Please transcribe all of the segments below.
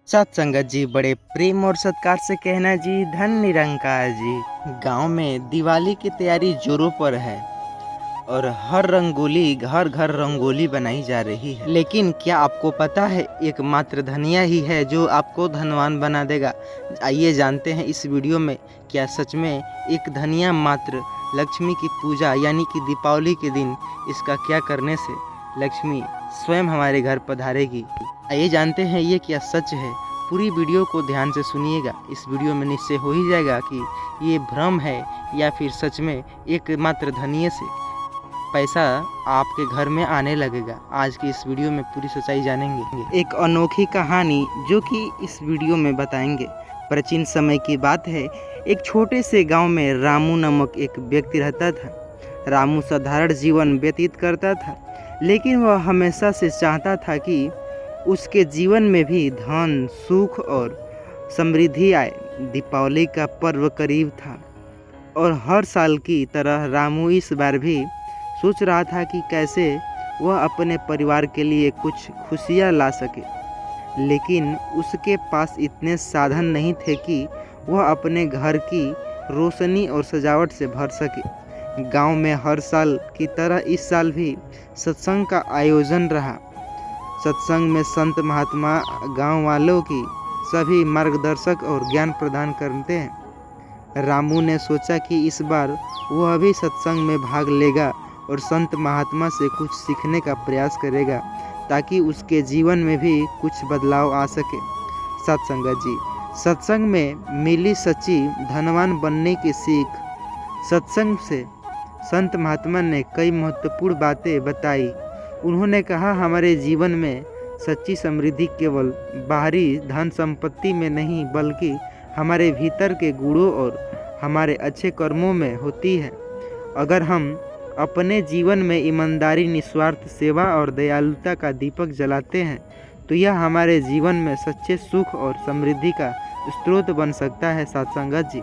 सत्संगत जी बड़े प्रेम और सत्कार से कहना जी धन निरंकार जी। गांव में दिवाली की तैयारी जोरों पर है और हर घर रंगोली बनाई जा रही है। लेकिन क्या आपको पता है एकमात्र धनिया ही है जो आपको धनवान बना देगा। आइए जानते हैं इस वीडियो में, क्या सच में एक धनिया मात्र लक्ष्मी की पूजा यानी कि दीपावली के दिन इसका क्या करने से लक्ष्मी स्वयं हमारे घर पधारेगी। आइए जानते हैं ये क्या सच है। पूरी वीडियो को ध्यान से सुनिएगा। इस वीडियो में निश्चय हो ही जाएगा कि ये भ्रम है या फिर सच में एकमात्र धनिये से पैसा आपके घर में आने लगेगा। आज की इस वीडियो में पूरी सच्चाई जानेंगे। एक अनोखी कहानी जो कि इस वीडियो में बताएंगे। प्राचीन समय की बात है। एक छोटे से गांव में रामू नामक एक व्यक्ति रहता था। रामू साधारण जीवन व्यतीत करता था, लेकिन वह हमेशा से चाहता था कि उसके जीवन में भी धन, सुख और समृद्धि आए। दीपावली का पर्व करीब था और हर साल की तरह रामू इस बार भी सोच रहा था कि कैसे वह अपने परिवार के लिए कुछ खुशियाँ ला सके। लेकिन उसके पास इतने साधन नहीं थे कि वह अपने घर की रोशनी और सजावट से भर सके। गांव में हर साल की तरह इस साल भी सत्संग का आयोजन रहा। सत्संग में संत महात्मा गांव वालों की सभी मार्गदर्शक और ज्ञान प्रदान करते हैं। रामू ने सोचा कि इस बार वह भी सत्संग में भाग लेगा और संत महात्मा से कुछ सीखने का प्रयास करेगा ताकि उसके जीवन में भी कुछ बदलाव आ सके। सत्संगत जी, सत्संग में मिली सच्ची धनवान बनने की सीख। सत्संग से संत महात्मा ने कई महत्वपूर्ण बातें बताई। उन्होंने कहा, हमारे जीवन में सच्ची समृद्धि केवल बाहरी धन संपत्ति में नहीं बल्कि हमारे भीतर के गुणों और हमारे अच्छे कर्मों में होती है। अगर हम अपने जीवन में ईमानदारी, निस्वार्थ सेवा और दयालुता का दीपक जलाते हैं तो यह हमारे जीवन में सच्चे सुख और समृद्धि का स्रोत बन सकता है। सत्संगत जी,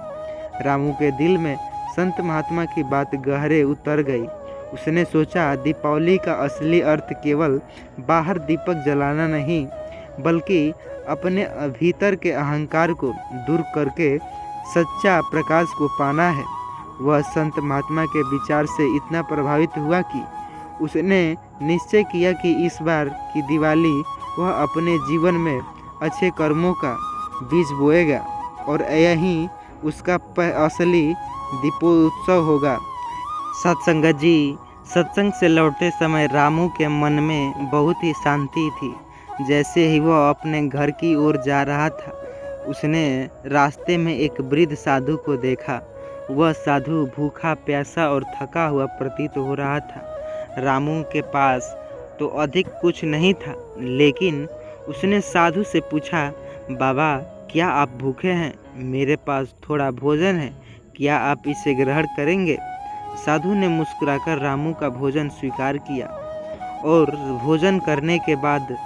रामू के दिल में संत महात्मा की बात गहरे उतर गई। उसने सोचा, दीपावली का असली अर्थ केवल बाहर दीपक जलाना नहीं बल्कि अपने भीतर के अहंकार को दूर करके सच्चा प्रकाश को पाना है। वह संत महात्मा के विचार से इतना प्रभावित हुआ कि उसने निश्चय किया कि इस बार की दिवाली वह अपने जीवन में अच्छे कर्मों का बीज बोएगा और यही उसका असली दीपोत्सव होगा। सत्संगत जी, सत्संग से लौटते समय रामू के मन में बहुत ही शांति थी। जैसे ही वह अपने घर की ओर जा रहा था, उसने रास्ते में एक वृद्ध साधु को देखा। वह साधु भूखा, प्यासा और थका हुआ प्रतीत हो रहा था। रामू के पास तो अधिक कुछ नहीं था, लेकिन उसने साधु से पूछा, बाबा क्या आप भूखे हैं? मेरे पास थोड़ा भोजन है, क्या आप इसे ग्रहण करेंगे? साधु ने मुस्कुराकर रामू का भोजन स्वीकार किया और भोजन करने के बाद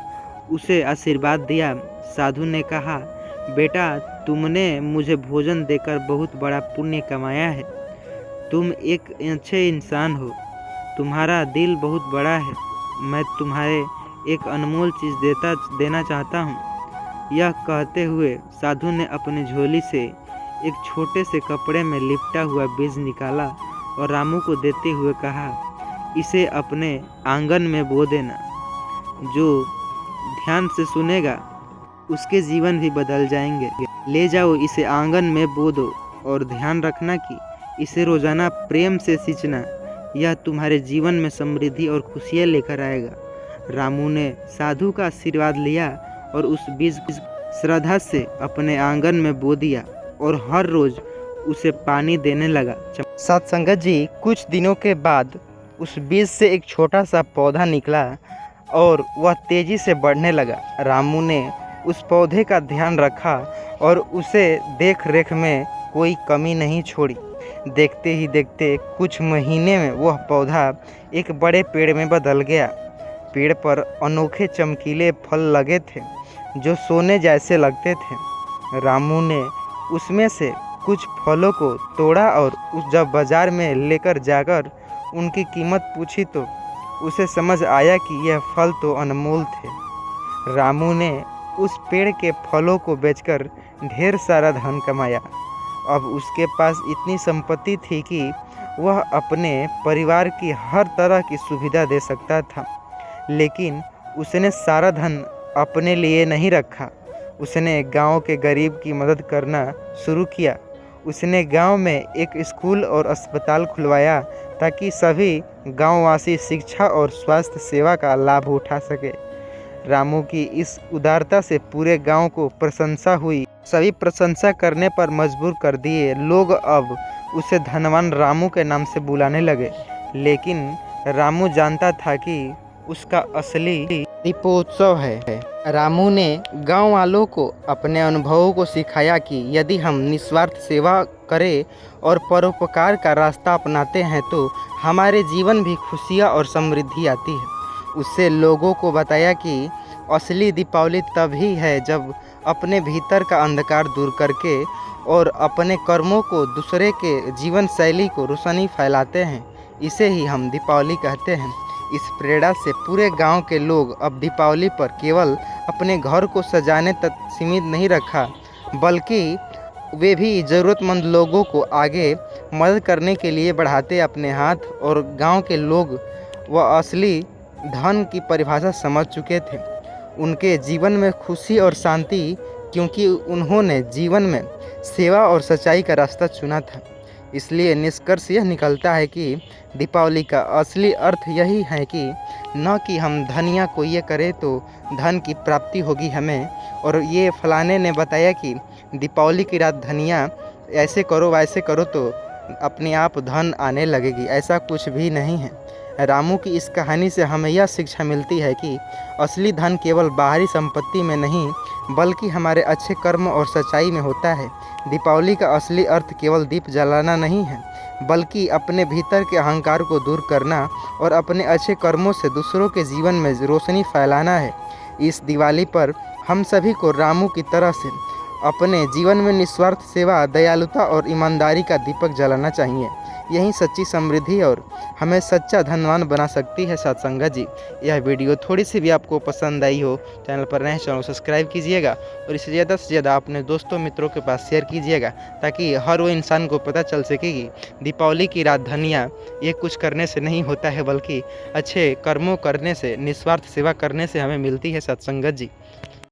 उसे आशीर्वाद दिया। साधु ने कहा, बेटा तुमने मुझे भोजन देकर बहुत बड़ा पुण्य कमाया है। तुम एक अच्छे इंसान हो, तुम्हारा दिल बहुत बड़ा है। मैं तुम्हारे एक अनमोल चीज़ देना चाहता हूँ। यह कहते हुए साधु ने अपनी झोली से एक छोटे से कपड़े में लिपटा हुआ बीज निकाला और रामू को देते हुए कहा, इसे अपने आंगन में बो देना। जो ध्यान से सुनेगा उसके जीवन भी बदल जाएंगे। ले जाओ, इसे आंगन में बो दो और ध्यान रखना कि इसे रोजाना प्रेम से सींचना। यह तुम्हारे जीवन में समृद्धि और खुशियाँ लेकर आएगा। रामू ने साधु का आशीर्वाद लिया और उस बीज श्रद्धा से अपने आंगन में बो दिया और हर रोज उसे पानी देने लगा। सत्संगत जी, कुछ दिनों के बाद उस बीज से एक छोटा सा पौधा निकला और वह तेजी से बढ़ने लगा। रामू ने उस पौधे का ध्यान रखा और उसे देख रेख में कोई कमी नहीं छोड़ी। देखते ही देखते कुछ महीने में वह पौधा एक बड़े पेड़ में बदल गया। पेड़ पर अनोखे चमकीले फल लगे थे जो सोने जैसे लगते थे। रामू ने उसमें से कुछ फलों को तोड़ा और जब बाजार में लेकर जाकर उनकी कीमत पूछी तो उसे समझ आया कि यह फल तो अनमोल थे। रामू ने उस पेड़ के फलों को बेचकर ढेर सारा धन कमाया। अब उसके पास इतनी संपत्ति थी कि वह अपने परिवार की हर तरह की सुविधा दे सकता था। लेकिन उसने सारा धन अपने लिए नहीं रखा। उसने गांव के गरीब की मदद करना शुरू किया। उसने गांव में एक स्कूल और अस्पताल खुलवाया ताकि सभी गांववासी शिक्षा और स्वास्थ्य सेवा का लाभ उठा सके। रामू की इस उदारता से पूरे गांव को प्रशंसा हुई। सभी प्रशंसा करने पर मजबूर कर दिए। लोग अब उसे धनवान रामू के नाम से बुलाने लगे। लेकिन रामू जानता था कि उसका असली दीपोत्सव है। रामू ने गांव वालों को अपने अनुभवों को सिखाया कि यदि हम निस्वार्थ सेवा करें और परोपकार का रास्ता अपनाते हैं तो हमारे जीवन भी खुशियाँ और समृद्धि आती है। उससे लोगों को बताया कि असली दीपावली तभी है जब अपने भीतर का अंधकार दूर करके और अपने कर्मों को दूसरे के जीवन शैली को रोशनी फैलाते हैं। इसे ही हम दीपावली कहते हैं। इस प्रेरणा से पूरे गांव के लोग अब दीपावली पर केवल अपने घर को सजाने तक सीमित नहीं रखा, बल्कि वे भी ज़रूरतमंद लोगों को आगे मदद करने के लिए बढ़ाते अपने हाथ। और गांव के लोग वह असली धन की परिभाषा समझ चुके थे। उनके जीवन में खुशी और शांति, क्योंकि उन्होंने जीवन में सेवा और सच्चाई का रास्ता चुना था। इसलिए निष्कर्ष यह निकलता है कि दीपावली का असली अर्थ यही है कि न कि हम धनिया को ये करें तो धन की प्राप्ति होगी हमें, और ये फलाने ने बताया कि दीपावली की रात धनिया ऐसे करो वैसे करो तो अपने आप धन आने लगेगी। ऐसा कुछ भी नहीं है। रामू की इस कहानी से हमें यह शिक्षा मिलती है कि असली धन केवल बाहरी संपत्ति में नहीं, बल्कि हमारे अच्छे कर्म और सच्चाई में होता है। दीपावली का असली अर्थ केवल दीप जलाना नहीं है, बल्कि अपने भीतर के अहंकार को दूर करना और अपने अच्छे कर्मों से दूसरों के जीवन में रोशनी फैलाना है। इस दिवाली पर हम सभी को रामू की तरह से अपने जीवन में निस्वार्थ सेवा, दयालुता और ईमानदारी का दीपक जलाना चाहिए। यही सच्ची समृद्धि और हमें सच्चा धनवान बना सकती है। सत्संगत जी, यह वीडियो थोड़ी सी भी आपको पसंद आई हो, चैनल पर नए चैनल को सब्सक्राइब कीजिएगा और इसे ज़्यादा से ज़्यादा अपने दोस्तों मित्रों के पास शेयर कीजिएगा, ताकि हर वो इंसान को पता चल सके कि दीपावली की रात धनिया ये कुछ करने से नहीं होता है, बल्कि अच्छे कर्मों करने से, निस्वार्थ सेवा करने से हमें मिलती है। सत्संगत जी।